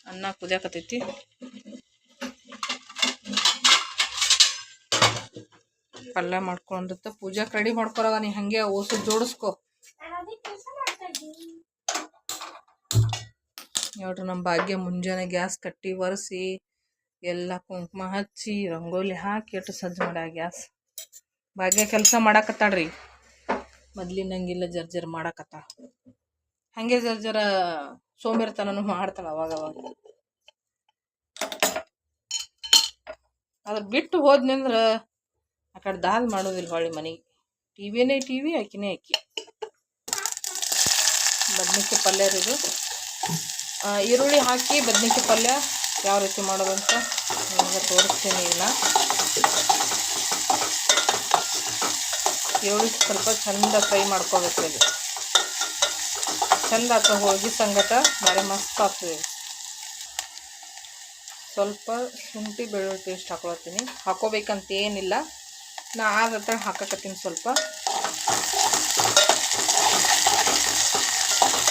ಅನ್ನ ಕುದಿಯಾಕತೈತಿ. ಪಲ್ಯ ಮಾಡ್ಕೊಂಡಿರ್ತ ಪೂಜಾಕ್ ರೆಡಿ ಮಾಡ್ಕೊಳಗ. ನೀ ಹಂಗೆ ಓಸು ಜೋಡಿಸ್ಕೊ. ನೋಡ್ರಿ ನಮ್ಮ ಭಾಗ್ಯ ಮುಂಜಾನೆ ಗ್ಯಾಸ್ ಕಟ್ಟಿ ಒರೆಸಿ ಎಲ್ಲ ಕುಂಕುಮ ಹಚ್ಚಿ ರಂಗೋಲಿ ಹಾಕಿ ಎಷ್ಟು ಸಜ್ಜು ಮಾಡ್ಯಾಳ ಗ್ಯಾಸ್. ಭಾಗ್ಯ ಕೆಲಸ ಮಾಡಾಕತ್ತಾಳ್ರಿ. ಮೊದ್ಲಿನಂಗಿಲ್ಲ ಜರ್ಜರ್ ಮಾಡಾಕತ್ತಾಳ. ಹಂಗೆ ಜರ್ಜರ ಸೋಂಬೇರಿತನನು ಮಾಡ್ತಾಳ ಅವಾಗ ಅವಾಗ. ಅದ್ರ ಬಿಟ್ಟು ಹೋದ್ನಂದ್ರ ಆ ಕಡೆ ದಾಲ್ ಮಾಡೋದಿಲ್ಲ ಹೊಳ್ಳಿ ಮನೆಗೆ. ಟಿವಿನೇ ಟಿವಿ, ಆಕಿನೇ ಆಕಿ. ಬದ್ನಿಕಾಯಿ ಪಲ್ಯ ಇದು. ಈರುಳ್ಳಿ ಹಾಕಿ ಬದ್ನಿಕಾಯಿ ಪಲ್ಯ ಯಾವ ರೀತಿ ಮಾಡೋದಂತ ನಿಮಗೆ ತೋರಿಸ್ತೀನಿ. ಈಗ ಈರುಳ್ಳಿ ಸ್ವಲ್ಪ ಚಂದ ಫ್ರೈ ಮಾಡ್ಕೋಬೇಕು. ಇದು ಚಂದ ಆಗ್ತದೆ ಹೋಳಿಗೆ ಸಂಗಟ, ಭಾರಿ ಮಸ್ತ್ ಆಗ್ತದೆ. ಸ್ವಲ್ಪ ಶುಂಠಿ ಬೆಳ್ಳುಳ್ಳಿ ಪೇಸ್ಟ್ ಹಾಕೊಳ್ತೀನಿ. ಹಾಕೋಬೇಕಂತ ಏನಿಲ್ಲ, ನಾ ಆದ ಹಾಕಕತ್ತೀನಿ. ಸ್ವಲ್ಪ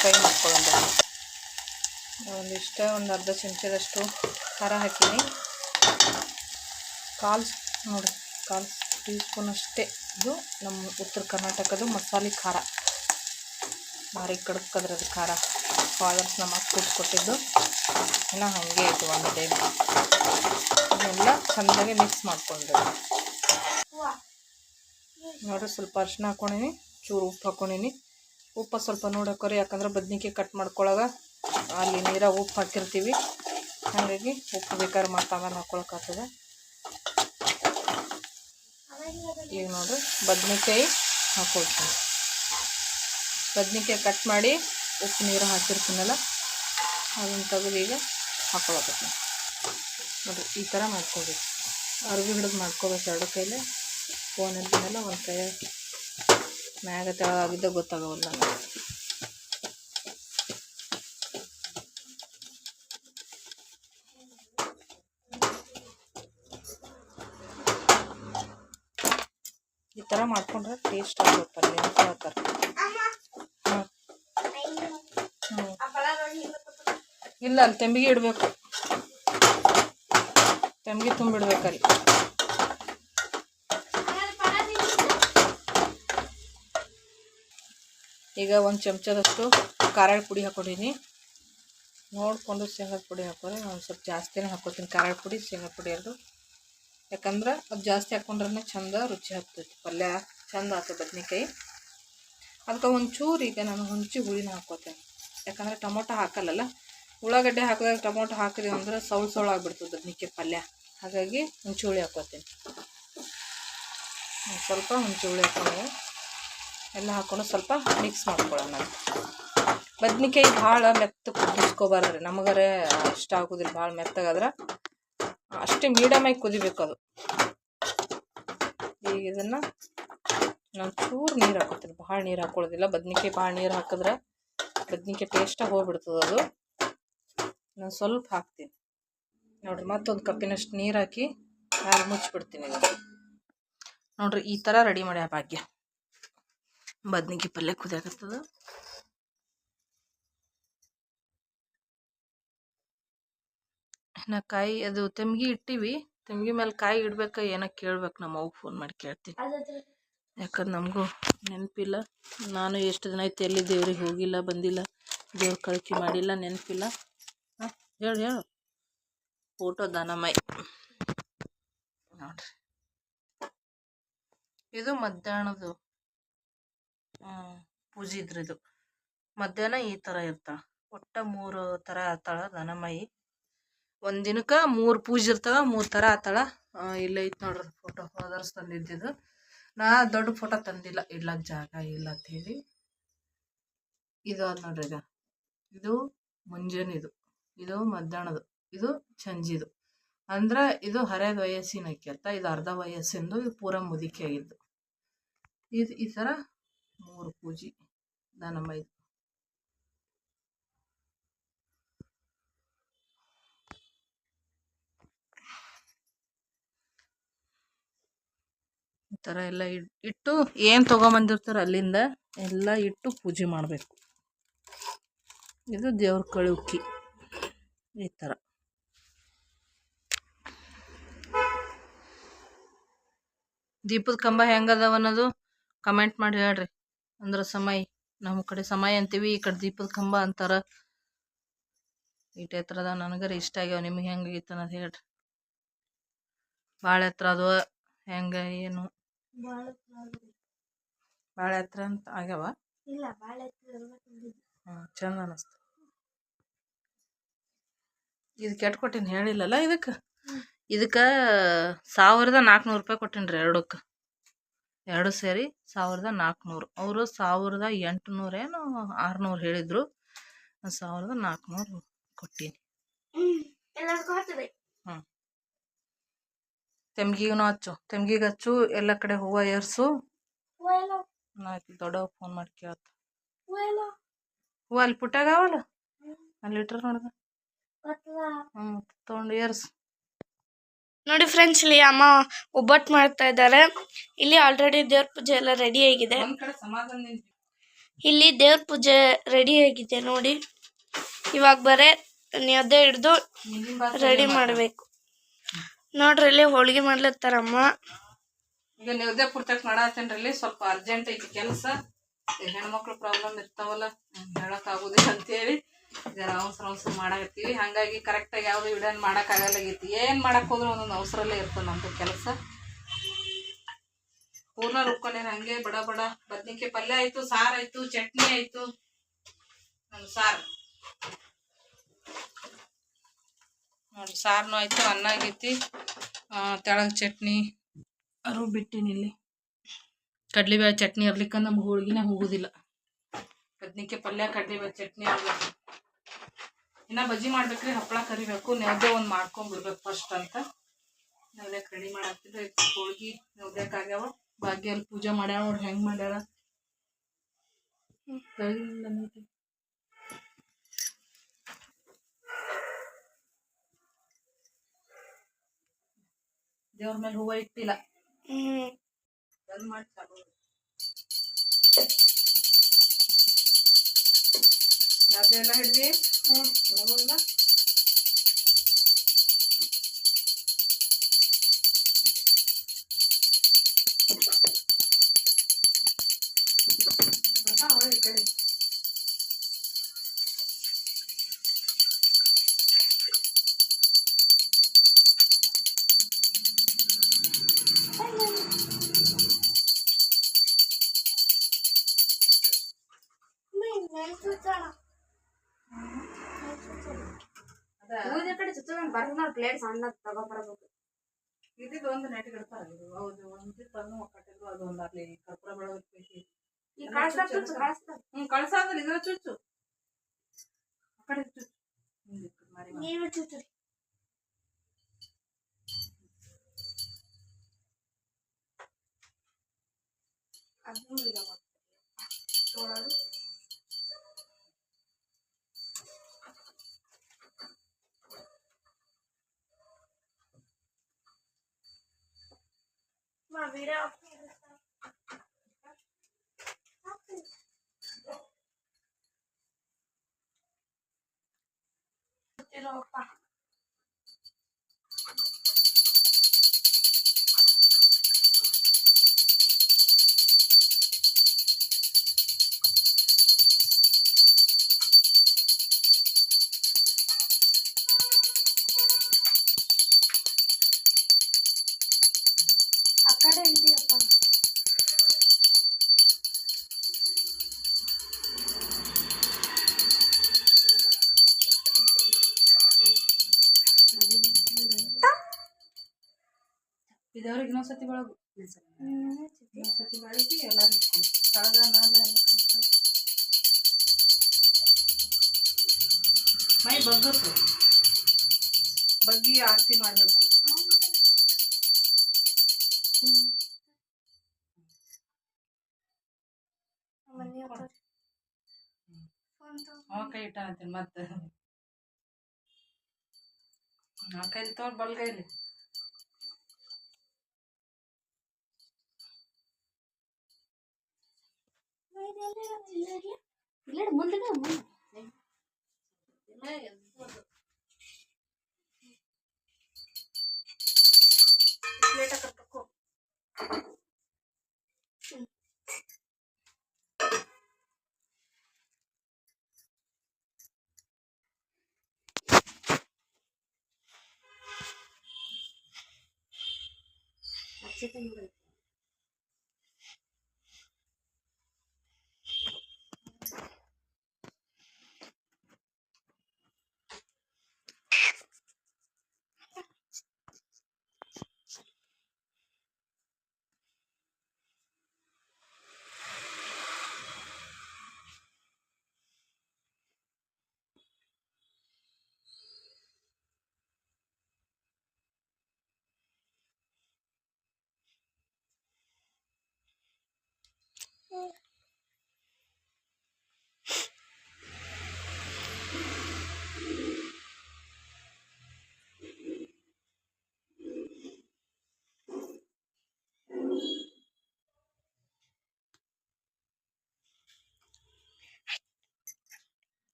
ಫ್ರೈ ಮಾಡ್ಕೊಳ್ಳೋಣ. ಒಂದು ಅರ್ಧ ಚಮಚದಷ್ಟು ಖಾರ ಹಾಕೀನಿ. ಕಾಲು ಟೀ ಸ್ಪೂನ್ ಅಷ್ಟೇ. ಇದು ನಮ್ಮ ಉತ್ತರ ಕರ್ನಾಟಕದ ಮಸಾಲೆ ಖಾರ. ಭಾರಿ ಕಡ್ಕದ್ರದ್ದು ಖಾರ. ಫಾದರ್ಸ್ ನಮ್ಮ ಅಕ್ಕ ಕೊಟ್ಟಿದ್ದು ಇನ್ನು ಹಾಗೆ ಇತ್ತು ಒಂದು ಟೈಮ್. ಇದೆಲ್ಲ ಚೆಂದಾಗಿ ಮಿಕ್ಸ್ ಮಾಡ್ಕೊಂಡ್ರಿ. ನೋಡ್ರಿ, ಸ್ವಲ್ಪ ಅರಿಶಿನ ಹಾಕ್ಕೊಂಡಿನಿ, ಚೂರು ಉಪ್ಪು ಹಾಕ್ಕೊಂಡಿನಿ. ಉಪ್ಪು ಸ್ವಲ್ಪ ನೋಡಿ ಹಾಕೋರಿ, ಯಾಕಂದ್ರೆ ಬದ್ನಿಕಾಯಿ ಕಟ್ ಮಾಡ್ಕೊಳಗ ಅಲ್ಲಿ ನೀರಾಗ ಉಪ್ಪು ಹಾಕಿರ್ತೀವಿ. ಹಾಗಾಗಿ ಉಪ್ಪು ಬೇಕಾದ್ರೆ ಮತ್ತೆ ಆಮೇಲೆ ಹಾಕ್ಕೊಳಕ್ಕಾಗ್ತದೆ. ಈಗ ನೋಡ್ರಿ ಬದ್ನಿಕಾಯಿ ಹಾಕೊಳ್ತೀನಿ. ಬದ್ನಿಕಾಯಿ ಕಟ್ ಮಾಡಿ ಉಪ್ಪು ನೀರು ಹಾಕಿರ್ತೀನಲ್ಲ, ಅದನ್ನು ತೆಗೆದು ಈಗ ಹಾಕ್ಕೊಳಕತ್ತೀನಿ. ನೋಡಿರಿ, ಈ ಥರ ಮಾಡ್ಕೋಬೇಕು. ಅರ್ವಿ ಹಿಡಿದು ಮಾಡ್ಕೋಬೇಕು ಎರಡು ಕೈಲೇ. ಫೋನ್ ಇರ್ತೀನಲ್ಲ ಒಂದು ಕೈ ಮ್ಯಾಗ ತೆಳಗಾಗಿದ್ದ ಗೊತ್ತಾಗವಲ್ಲ ನನಗೆ. ಈ ಥರ ಮಾಡ್ಕೊಂಡ್ರೆ ಟೇಸ್ಟ್ ಆಗ್ಬೇಕು ಪಲ್ಯ ಅಂತ ಹೇಳ್ತಾರೆ. ಇಲ್ಲ, ಅಲ್ಲಿ ತೆಂಬಿಗೆ ಇಡಬೇಕು. ತೆಂಬಿಗೆ ತುಂಬಿಡ್ಬೇಕಲ್ಲಿ. ಈಗ ಒಂದು ಚಮಚದಷ್ಟು ಖಾರದ ಪುಡಿ ಹಾಕ್ಕೊಂಡಿನಿ. ನೋಡಿಕೊಂಡು ಶೇಂಗಾದ ಪುಡಿ ಹಾಕೋರಿ. ಒಂದು ಸ್ವಲ್ಪ ಜಾಸ್ತಿನೇ ಹಾಕ್ಕೊತೀನಿ ಖಾರದ ಪುಡಿ, ಶೇಂಗಾದ ಪುಡಿ ಎರಡು. ಯಾಕಂದ್ರೆ ಅದು ಜಾಸ್ತಿ ಹಾಕ್ಕೊಂಡ್ರೆ ಚಂದ ರುಚಿ ಆಗ್ತೈತಿ. ಪಲ್ಯ ಚಂದ ಆಗ್ತದೆ ಬದ್ನಿಕಾಯಿ. ಅದಕ್ಕೆ ಒಂಚೂರು ಈಗ ನಾನು ಹುಂಚಿ ಹುಳಿನ ಹಾಕ್ಕೋತೇನೆ. ಯಾಕಂದರೆ ಟೊಮೊಟೊ ಹಾಕಲ್ಲಲ್ಲ. ಉಳ್ಳಾಗಡ್ಡೆ ಹಾಕಿದಾಗ ಟೊಮೊಟೊ ಹಾಕಿದೀವಿ ಅಂದ್ರೆ ಸೌಳು ಆಗಿಬಿಡ್ತದೆ ಬದ್ನಿಕಾಯಿ ಪಲ್ಯ. ಹಾಗಾಗಿ ಹುಂಚಿ ಹುಳಿ ಹಾಕ್ಕೋತೀನಿ. ಸ್ವಲ್ಪ ಹುಂಚಿ ಹುಳಿ ಹಾಕ್ಕೊಂಡು ಎಲ್ಲ ಹಾಕ್ಕೊಂಡು ಸ್ವಲ್ಪ ಮಿಕ್ಸ್ ಮಾಡ್ಕೊಳ್ಳೋಣ. ಬದ್ನಿಕಾಯಿ ಭಾಳ ಮೆತ್ತಗೆ ಕುದಿಸ್ಕೋಬಾರ್ರಿ. ನಮಗರೆ ಇಷ್ಟ ಆಗೋದಿಲ್ಲ ಭಾಳ ಮೆತ್ತಗಾದ್ರೆ. ಅಷ್ಟೇ ಮೀಡಿಯಮಾಗಿ ಕುದಿಬೇಕು ಅದು. ಈಗ ಇದನ್ನು ನಾನು ಚೂರು ನೀರು ಹಾಕೋತೀನಿ. ಭಾಳ ನೀರು ಹಾಕ್ಕೊಳ್ಳೋದಿಲ್ಲ. ಬದ್ನಿಕಾಯಿ ಭಾಳ ನೀರು ಹಾಕಿದ್ರೆ ಬದ್ನಿಕಾಯಿ ಟೇಸ್ಟಾಗಿ ಹೋಗ್ಬಿಡ್ತದೆ ಅದು. ನಾನು ಸ್ವಲ್ಪ ಹಾಕ್ತೀನಿ ನೋಡಿರಿ. ಮತ್ತೊಂದು ಕಪ್ಪಿನಷ್ಟು ನೀರು ಹಾಕಿ ಹಾಲು ಮುಚ್ಚಿಬಿಡ್ತೀನಿ. ನೋಡಿರಿ, ಈ ಥರ ರೆಡಿ ಮಾಡ್ಯಾ ಭಾಗ್ಯ. ಬದ್ನಿಕಾಯಿ ಪಲ್ಯ ಕುದಿಯಾಕತ್ತದ. ನಾ ಕಾಯಿ ಅದು ತೆಮ್ಗಿ ಇಟ್ಟಿವಿ. ತೆಮ್ಗಿ ಮೇಲೆ ಕಾಯಿ ಇಡ್ಬೇಕು ಏನೋ ಕೇಳ್ಬೇಕು. ನಮ್ಮ ಅವ್ಗೆ ಫೋನ್ ಮಾಡಿ ಕೇಳ್ತೀನಿ. ಯಾಕಂದ್ರೆ ನಮಗೂ ನೆನಪಿಲ್ಲ. ನಾನು ಎಷ್ಟು ದಿನ ಆಯ್ತು ಎಲ್ಲಿ ದೇವ್ರಿಗೆ ಹೋಗಿಲ್ಲ, ಬಂದಿಲ್ಲ, ದೇವ್ರ ಕಳ್ಕಿ ಮಾಡಿಲ್ಲ, ನೆನಪಿಲ್ಲ. ಹೇಳು ಫೋಟೋ ದಾನಮೈ ನೋಡ್ರಿ. ಇದು ಮಧ್ಯಾಹ್ನದು ಪೂಜೆ ಇದ್ರಿದು. ಮಧ್ಯಾಹ್ನ ಈ ಥರ ಇರ್ತಾಳ. ಒಟ್ಟ 3 ಥರ ಆತಾಳ ದಾನಮಯಿ. ಒಂದು ದಿನಕ್ಕೆ 3 ಪೂಜೆ ಇರ್ತಾವ, 3 ಥರ ಆತಾಳ. ಇಲ್ಲ ಐತೆ ನೋಡ್ರಿ ಫೋಟೋ. ಫಾದರ್ಸ್ ತಂದಿದ್ದಿದ್ದು. ನಾ ದೊಡ್ಡ ಫೋಟೋ ತಂದಿಲ್ಲ, ಇಡ್ಲಕ್ಕೆ ಜಾಗ ಇಲ್ಲ ಅಂಥೇಳಿ. ಇದು ಅದು ನೋಡ್ರಿ. ಇದು ಮುಂಜಾನಿದು, ಇದು ಮಧ್ಯಾಹ್ನದು, ಇದು ಸಂಜಿದು. ಅಂದ್ರೆ ಇದು ಹರಿಯದ ವಯಸ್ಸಿನ ಅತ್ತ, ಇದು ಅರ್ಧ ವಯಸ್ಸಿಂದು, ಇದು ಪೂರ ಮುದುಕಿ ಆಗಿದ್ದು. ಇದು ಈ ಥರ 3 ಪೂಜೆ ದಾನಮೈದು. ಈ ಥರ ಎಲ್ಲ ಇಟ್ಟು ಏನು ತೊಗೊಂಬಂದಿರ್ತಾರೆ ಅಲ್ಲಿಂದ ಎಲ್ಲ ಇಟ್ಟು ಪೂಜೆ ಮಾಡಬೇಕು. ಇದು ದೇವ್ರ ಕಳುಕಿ. ಈ ಥರ ದೀಪದ ಕಂಬ ಹೆಂಗದವ ಅನ್ನೋದು ಕಮೆಂಟ್ ಮಾಡಿ ಹೇಳ್ರಿ. ಅಂದ್ರೆ ಸಮಯ, ನಮ್ಮ ಕಡೆ ಸಮಯ ಅಂತೀವಿ, ಈ ಕಡೆ ದೀಪದ ಕಂಬ ಅಂತಾರ. ಇಟ್ಟು ಎತ್ತರದ ನನಗರ ಇಷ್ಟ ಆಗ್ಯಾವ. ನಿಮ್ಗೆ ಹೆಂಗಾಗಿತ್ತು ಅನ್ನೋದು ಹೇಳ್ರಿ. ಭಾಳ ಎತ್ತರ ಅದು ಹೆಂಗ ಏನು ಭಾಳ ಎತ್ತರ ಅಂತ ಆಗ್ಯಾವ. ಚಂದ ಅನಿಸ್ತು. ಇದು ಕೆಟ್ಟು ಕೊಟ್ಟೀನಿ ಹೇಳಿಲ್ಲಲ್ಲ. ಇದಕ್ಕೆ 1400 ರೂಪಾಯಿ ಕೊಟ್ಟೀನಿ ರೀ ಎರಡಕ್ಕೆ. ಎರಡು ಸೇರಿ 1400. ಅವರು 1800 ಏನೋ 600 ಹೇಳಿದ್ರು. 1400 ಕೊಟ್ಟೀನಿ. ತೆಮ್ಗಿಗೂ ಹಚ್ಚು, ತೆಮ್ಗಿಗೆ ಹಚ್ಚು, ಎಲ್ಲ ಕಡೆ ಹೂವು ಏರ್ಸು. ದೊಡ್ಡವ ಫೋನ್ ಮಾಡಿ ಕೇಳ್ತ. ಹೂವು ಅಲ್ಲಿ ಪುಟ್ಟಾಗವಲ್ಲ, ಅಲ್ಲಿ ಇಟ್ರ ನೋಡ್ದ. ತೊಗೊಂಡು ಏರ್ಸು. ನೋಡಿ ಫ್ರೆಂಡ್ಸ್, ಇಲ್ಲಿ ಅಮ್ಮ ಒಬ್ಬಟ್ಟು ಮಾಡ್ತಾ ಇದ್ದಾರೆ. ಇಲ್ಲಿ ಆಲ್ರೆಡಿ ದೇವ್ರ ಪೂಜೆ ಎಲ್ಲ ರೆಡಿ ಆಗಿದೆ. ಇಲ್ಲಿ ದೇವ್ರ ಪೂಜೆ ರೆಡಿ ಆಗಿದೆ ನೋಡಿ. ಇವಾಗ ಬರೇ ನೈವೇದ್ಯ ಹಿಡ್ದು ರೆಡಿ ಮಾಡಬೇಕು. ನೋಡ್ರಿ ಇಲ್ಲಿ ಹೋಳಿಗೆ ಮಾಡ್ಲತ್ತಾರಮ್ಮ. ಈಗ ನೈವೇದ್ಯ ಪೂರ್ತಕ್ ಮಾಡತ್ತೇನ್ರಿ. ಸ್ವಲ್ಪ ಅರ್ಜೆಂಟ್ ಐತಿ ಕೆಲಸ. ಹೆಣ್ಮಕ್ಳು ಪ್ರಾಬ್ಲಮ್ ಇರ್ತಾವಲ್ಲ, ಹೇಳಕ್ ಆಗುದಿಲ್ಲ ಅಂತೇಳಿ ಜರ ಅವಸರ ಮಾಡಾಕತ್ತೀವಿ. ಹಂಗಾಗಿ ಕರೆಕ್ಟಾಗಿ ಯಾವ್ದು ವಿಡಿಯೋ ಮಾಡಕ್ ಆಗಲ್ಲಾಗೈತಿ. ಏನ್ ಮಾಡಕ್ ಹೋದ್ರು ಒಂದೊಂದು ಅವಸರಲ್ಲೇ ಇರ್ತದೆ ನಮ್ದು ಕೆಲಸ. ಪೂರ್ಣ ರುಬ್ಕೊಂಡೇನು ಹಂಗೆ ಬಡ ಬಡ. ಬದ್ನಿಕಾಯಿ ಪಲ್ಯ ಆಯ್ತು, ಸಾರು ಆಯ್ತು, ಚಟ್ನಿ ಆಯ್ತು. ಸಾರು ನೋಡಿ, ಸಾರ್ನು ಆಯ್ತು, ಅನ್ನ ಆಗೈತಿ, ತೆಳಗ್ ಚಟ್ನಿ ಬಿಟ್ಟಿನಿ. ಇಲ್ಲಿ ಕಡ್ಲಿಬೇಳೆ ಚಟ್ನಿ ಇರ್ಲಿಕ್ಕ ನಮ್ಗೆ ಹೋಳ್ಗಿನೇ ಹೋಗುದಿಲ್ಲ. ಬದ್ನಿಕಾಯಿ ಪಲ್ಯ, ಕಡ್ಲಿಬೇಳೆ ಚಟ್ನಿ ಆಗ್ಬೇಕು. ಇನ್ನ ಬಜ್ಜಿ ಮಾಡ್ಬೇಕ್ರಿ, ಹಪ್ಪಳ ಕರಿಬೇಕು. ನೈವೇದ್ಯ ಒಂದು ಮಾಡ್ಕೊಂಡ್ಬಿಡ್ಬೇಕು ಫಸ್ಟ್ ಅಂತ ನೈವೇದ್ಯಕ್ಕೆ ರೆಡಿ ಮಾಡಾಕ್ತಿದ್ರೆ. ಹೋಳ್ಗಿ ನೈವೇದ್ಯಕ್ಕಾಗ್ಯಾವ. ಭಾಗ್ಯ ಅಲ್ಲಿ ಪೂಜೆ ಮಾಡ್ಯಾಳ ನೋಡ್ರಿ, ಹೆಂಗ್ ಮಾಡ್ಯಾಳ. ದೇವ್ರ ಮೇಲೆ ಹೂವ ಇಟ್ಟಿಲ್ಲ. ಬಂದ್ ಮಾಡಿ ಎಲ್ಲ ಹಿಡ್ದಿ ನೋಡಲ್ಲ. ಈ ಕಡೆ ಪ್ಲೇಟ್ ಸಣ್ಣ ತಗೋಬರ್ಬೇಕು. ಇದ್ದಿದ್ದು ಒಂದು ನೆಟ್ಟಿಗೆ ಇಡ್ತಾರ. ಹೌದು, ಒಂದು ತನ್ನು ಒಕ್ಕಟ್ಟಿದ್ರು ಅದು ಒಂದು ಅಲ್ಲಿ ಕರ್ಪೂರ ಬೆಳಗ್ಗೆ ಕಳ್ಸಾದ್ರೆ ಇದ್ರ ಚುಚ್ಚು ಆ ಕಡೆ ನೀನು ಚುಚ್ಚು. ಆ ಕಡೆ ಇದೆಯಪ್ಪ. ಇದವ್ರಿಗೆ ಇನ್ನೊಂದ್ಸತಿ ಬೆಳಗು. ಇನ್ನೊಂದ್ಸತಿ ಬೆಳಗಿ ಎಲ್ಲರಿಗೂ ತಳಗ ಮ್ಯಾಲ ಮೈ ಬಗ್ಗಸು ಬಗ್ಗಿ ಆರತಿ ಮಾಡಬೇಕು. ಕೈ ಇಟ್ಟ ಅಂತೀನಿ ಮತ್ತೆ. ಆ ಕೈಲಿ ತೋರ್ ಬಲ್ಗೈಲಿ. ನೋಡಿ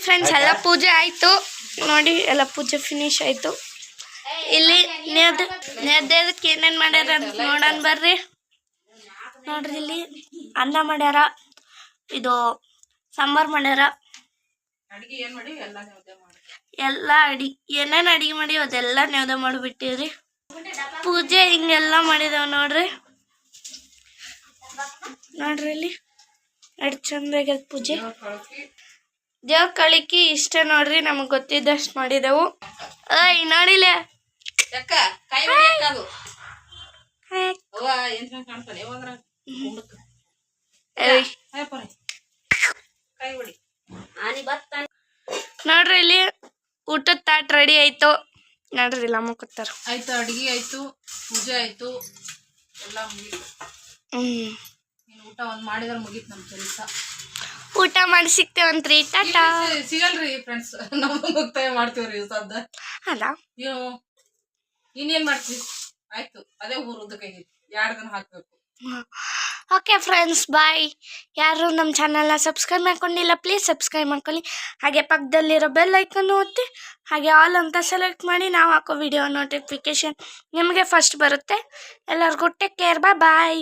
ಫ್ರೆಂಡ್ಸ್, ಎಲ್ಲ ಪೂಜೆ ಆಯಿತು. ನೋಡಿ ಎಲ್ಲ ಪೂಜೆ ಫಿನಿಶ್ ಆಯಿತು. ಇಲ್ಲಿ ನೇದ್ಯದಕ್ಕೆ ಏನೇನು ಮಾಡ್ಯಾರ ಅಂತ ನೋಡೋಣ ಬರ್ರಿ. ನೋಡ್ರಿ, ಇಲ್ಲಿ ಅನ್ನ ಮಾಡ್ಯಾರ, ಇದು ಸಾಂಬಾರು ಮಾಡ್ಯಾರ. ಎಲ್ಲ ಏನೇನು ಅಡಿಗೆ ಮಾಡಿ ಅದೆಲ್ಲ ನೈವೇದ್ಯ ಮಾಡಿಬಿಟ್ಟಿರಿ. ಪೂಜೆ ಹಿಂಗೆಲ್ಲ ಮಾಡಿದೇವ್ ನೋಡ್ರಿ. ನೋಡ್ರಿ ಇಲ್ಲಿ ಎಷ್ಟು ಚಂದ ಆಗ್ಯದ ಪೂಜೆ. ದೇವ್ರ ಕಳಿಕಿ ಇಷ್ಟ ನೋಡ್ರಿ, ನಮಗೆ ಗೊತ್ತಿದ್ದಷ್ಟು ಮಾಡಿದೆವು. ನೋಡಿಲೆ ನೋಡ್ರಿ, ಇಲ್ಲಿ ಊಟದ ತಾಟ್ ರೆಡಿ ಆಯ್ತು. ನೋಡ್ರಿ ಇಲ್ಲ ಮುಕ್ತಾರ ಆಯ್ತು, ಅಡಿಗೆ ಆಯ್ತು, ಪೂಜೆ ಆಯ್ತು, ಎಲ್ಲ ಮುಗೀತು. ಊಟ ಒಂದ್ ಮಾಡಿದ್ರೆ ಮುಗೀತು ನಮ್ ಕೆಲಸ. ಊಟ ಮಾಡಿ ಸಿಗ್ತೇವಂತ್ರಿ. ಟಾಟಾ. ಸಿಗಲ್ರಿ ಫ್ರೆಂಡ್ಸ್, ನಮ್ದು ಮುಕ್ತಾಯ ಮಾಡ್ತೀವ್ರಿ ಸದ್ದ. ಅಲ್ಲ ನೀವು ಇನ್ನೇನ್ ಮಾಡ್ತೀವಿ? ಆಯ್ತು, ಅದೇ ಉದ್ದಕ್ಕೈತಿ 2 ದಿನ ಹಾಕ್ಬೇಕು. ಓಕೆ ಫ್ರೆಂಡ್ಸ್, ಬಾಯ್. ಯಾರು ನಮ್ಮ ಚಾನಲ್ನ ಸಬ್ಸ್ಕ್ರೈಬ್ ಮಾಡ್ಕೊಂಡಿಲ್ಲ, ಪ್ಲೀಸ್ ಸಬ್ಸ್ಕ್ರೈಬ್ ಮಾಡ್ಕೊಳ್ಳಿ. ಹಾಗೆ ಪಕ್ಕದಲ್ಲಿರೋ ಬೆಲ್ ಐಕನ್ ಒತ್ತಿ, ಹಾಗೆ ಆಲ್ ಅಂತ ಸೆಲೆಕ್ಟ್ ಮಾಡಿ. ನಾವು ಹಾಕೋ ವಿಡಿಯೋ ನೋಟಿಫಿಕೇಶನ್ ನಿಮಗೆ ಫಸ್ಟ್ ಬರುತ್ತೆ. ಎಲ್ಲರಿಗೂ ಟೇಕ್ ಕೇರ್, ಬಾಯ್.